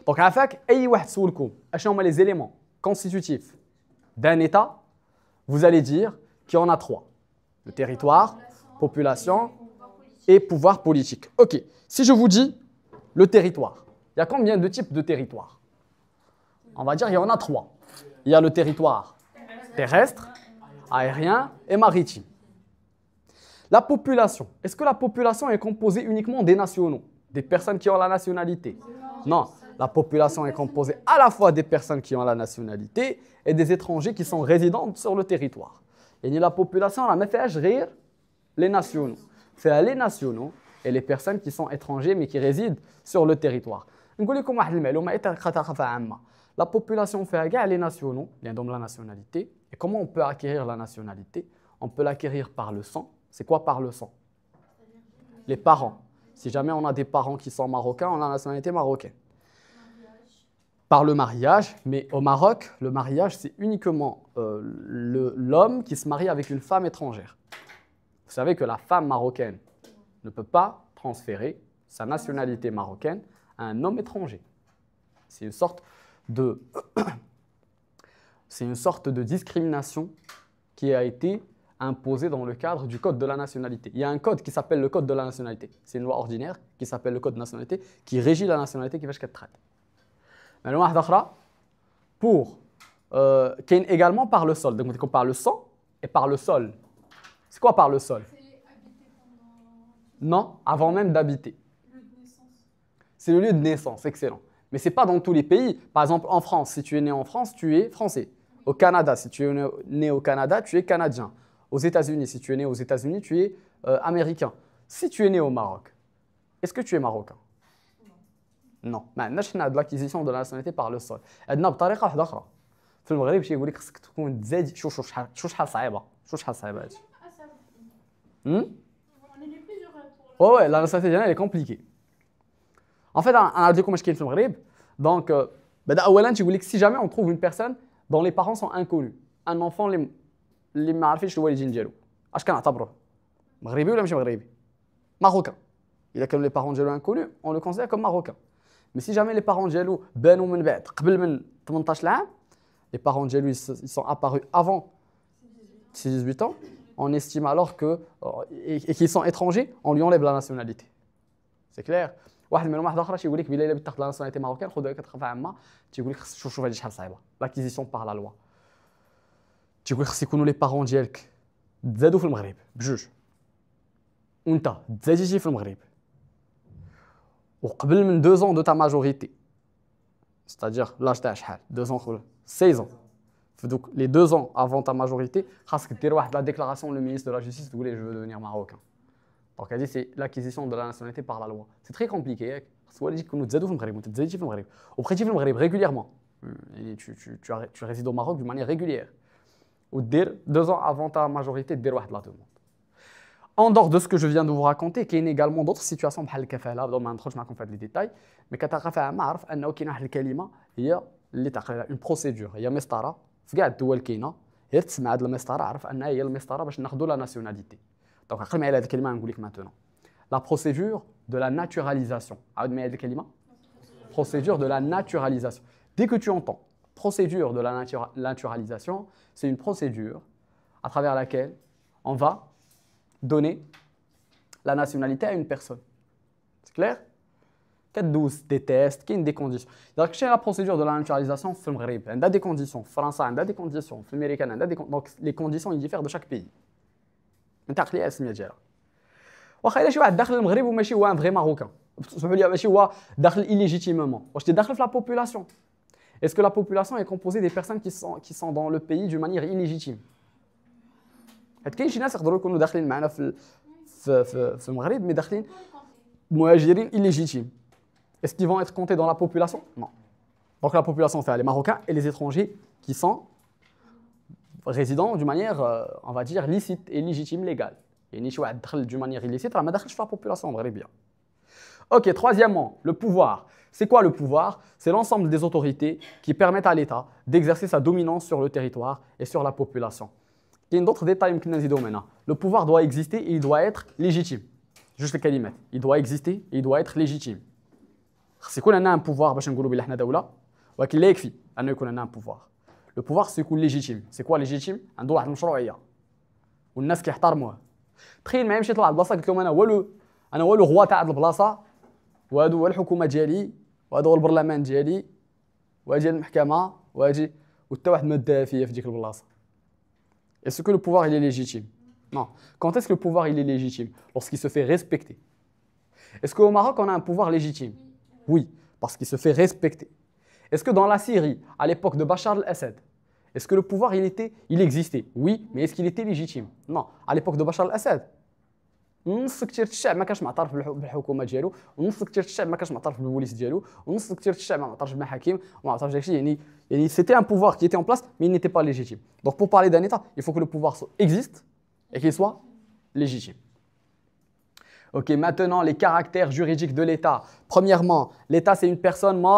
Donc, عافاك أي واحد سولكم أشنو هما les éléments constitutifs d'un État, vous allez dire qu'il y en a trois. Le territoire, population et pouvoir politique. Ok, si je vous dis le territoire, il y a combien de types de territoires? On va dire qu'il y en a trois. Il y a le territoire terrestre, aérien et maritime. La population, est-ce que la population est composée uniquement des nationaux, des personnes qui ont la nationalité? Non, la population est composée à la fois des personnes qui ont la nationalité et des étrangers qui sont résidents sur le territoire. Et la population, on a fait rire les nationaux. C'est les nationaux et les personnes qui sont étrangers mais qui résident sur le territoire. La population fait les nationaux, les la nationalité. Et comment on peut acquérir la nationalité? On peut l'acquérir par le sang. C'est quoi par le sang? Les parents. Si jamais on a des parents qui sont marocains, on a la nationalité marocaine. Par le mariage, mais au Maroc, le mariage, c'est uniquement l'homme qui se marie avec une femme étrangère. Vous savez que la femme marocaine ne peut pas transférer sa nationalité marocaine à un homme étranger. C'est une sorte de discrimination qui a été imposée dans le cadre du code de la nationalité. Il y a un code qui s'appelle le code de la nationalité. C'est une loi ordinaire qui s'appelle le code de nationalité qui régit la nationalité qui va jusqu'à traite. Mais le pour qui est également par le sol. Donc on par le sang et par le sol. C'est quoi par le sol? Non, avant même d'habiter. C'est le lieu de naissance, excellent. Mais ce n'est pas dans tous les pays. Par exemple, en France, si tu es né en France, tu es français. Au Canada, si tu es né au Canada, tu es canadien. Aux États-Unis, si tu es né aux États-Unis, tu es américain. Si tu es né au Maroc, est-ce que tu es marocain? Non. ما عندناش حنا l'acquisition de la nationalité par le sol. عندنا بطريقة واحدة أخرى. في المغرب يقول لك خصك تكون تزاد شوف شحال صعيبة. شحال صعيبة هادشي. Ouais, la nationalité elle est compliquée. En fait, on a dit comment je suis au Maghreb. Donc, si jamais on trouve une personne dont les parents sont inconnus, un enfant اللي ما عارفينش الوالدين ديالو، اش كنعتبروه؟ مغربي ولا ماشي مغربي؟ Marocain. Il a comme les parents ديالو inconnus, on le considère comme marocain. Mais si jamais les parents ديالو بانوا من بعد قبل من 18 عام, les parents ديالو ils sont apparus avant 18 ans, on estime alors que et qu'ils sont étrangers, on lui enlève la nationalité. C'est clair? واحد منهم واحد اخر تيقول لك بلا الا بغيت تاخذ لا ناسيوناليتي ماروكان خذها كتخافها عامه تيقول لك شوف هذه شحال صعيبه لاكيزيسيون بار لا لوا تيقول لك خص يكونوا لي بارون ديالك تزادوا في المغرب بجوج وانت تزاديتي في المغرب وقبل من 2 ans de ta majorité, c'est-à-dire l'âge تاع شحال 2 ans قبل 16 ans. Donc les 2 ans avant ta majorité خاصك دير واحد لا ديكلاراسيون le ministre de la justice تقول je veux devenir marocain. Donc elle dit c'est l'acquisition de la nationalité par la loi. C'est très compliqué. Soit elle dit que nous تزادوا في المغرب وانت تزاديتي في المغرب وبقيتي في المغرب régulièrement. Tu résides au Maroc d'une manière régulière. Ou dire 2 ans avant ta majorité دير واحد la demande. En dehors de ce que je viens de vous raconter, qu'il y a également d'autres situations بحال الكفالة بدون ما ندخلش معكم في هاد لي ديتاي مي كتعرف عام عارف انه كاين واحد الكلمه هي اللي تعقل اون بروسيدور هي مسطره في كاع الدول كاينه غير تسمع هاد المسطره عرف انها هي المسطره باش ناخذوا لا ناسيوناليتي. دونك عقل معايا هاد الكلمه نقول لك maintenant. La procédure de la naturalisation. عاود معايا هاد الكلمه. Procédure de la naturalisation. Dès que tu entends procédure de la naturalisation, c'est une procédure à travers laquelle on va donner la nationalité à une personne. C'est clair? كدوز des tests, كاين des conditions. Donc chez la procédure de la naturalisation في المغرب عندها des conditions, فرنسا عندها des conditions, في الامريكان عندها des donc les conditions ils diffèrent de chaque pays. انت عقلي السميه ديالها. واخا الا شي واحد داخل المغرب وماشي هو ان فري ماروكان. اسمحوا لي ماشي هو داخل illégitimement. واش تي داخل في la population? Est-ce que la population est composée des personnes qui sont dans le pays d'une manière illégitime? كاين شي ناس يقدروا يكونوا داخلين معنا في المغرب مي داخلين مهاجرين illégitimes. Est-ce qu'ils vont être comptés dans la population? Non. Donc la population fait les Marocains et les étrangers qui sont résidents d'une manière, on va dire, licite et légitime, légale. Il y a des gens d'une manière illicite, mais il y a la population maghrébienne. Ok, troisièmement, le pouvoir. C'est quoi le pouvoir? C'est l'ensemble des autorités qui permettent à l'État d'exercer sa dominance sur le territoire et sur la population. Il y a d'autres détails que nous avons maintenant. Le pouvoir doit exister et il doit être légitime. Juste les kalimat. Il doit exister et il doit être légitime. خص يكون عندنا ان بوفوار باش نقولوا بلي حنا دوله ولكن لا يكفي انه يكون عندنا ان بوفوار. لو بوفوار سو يكون ليجيتيم. سي كوا ليجيتيم؟ عنده واحد المشروعيه والناس كيحترموه. تخيل معايا مشيت لواحد البلاصه قلت لهم انا هو لو غوا تاع هاد البلاصه وهادو هو الحكومه ديالي وهذا هو البرلمان ديالي واجي المحكمه واجي وتا واحد ما دا فيا في ديك البلاصه. Est-ce que le pouvoir il est légitime? Non. Quand est-ce que le pouvoir il est légitime? Lorsqu'il se fait respecter. Est-ce qu'au Maroc on a un pouvoir légitime? Oui, parce qu'il se fait respecter. Est-ce que dans la Syrie, à l'époque de Bachar el-Assad, est-ce que le pouvoir il existait? Oui, mais est-ce qu'il était légitime? Non. À l'époque de Bachar el-Assad, نص كثير الشعب ما كانش معترف بالحكومه ديالو، ونص كثير الشعب ما كانش معترف بالبوليس ديالو، ونص كثير الشعب ما معترفش بالمحاكم وما معترفش داكشي. يعني c'était un pouvoir qui était en place mais il n'était pas légitime. Donc pour parler d'un état, il faut que le pouvoir existe et qu'il soit légitime. OK, maintenant les caractères juridiques de l'état. Premièrement, l'état c'est une personne morale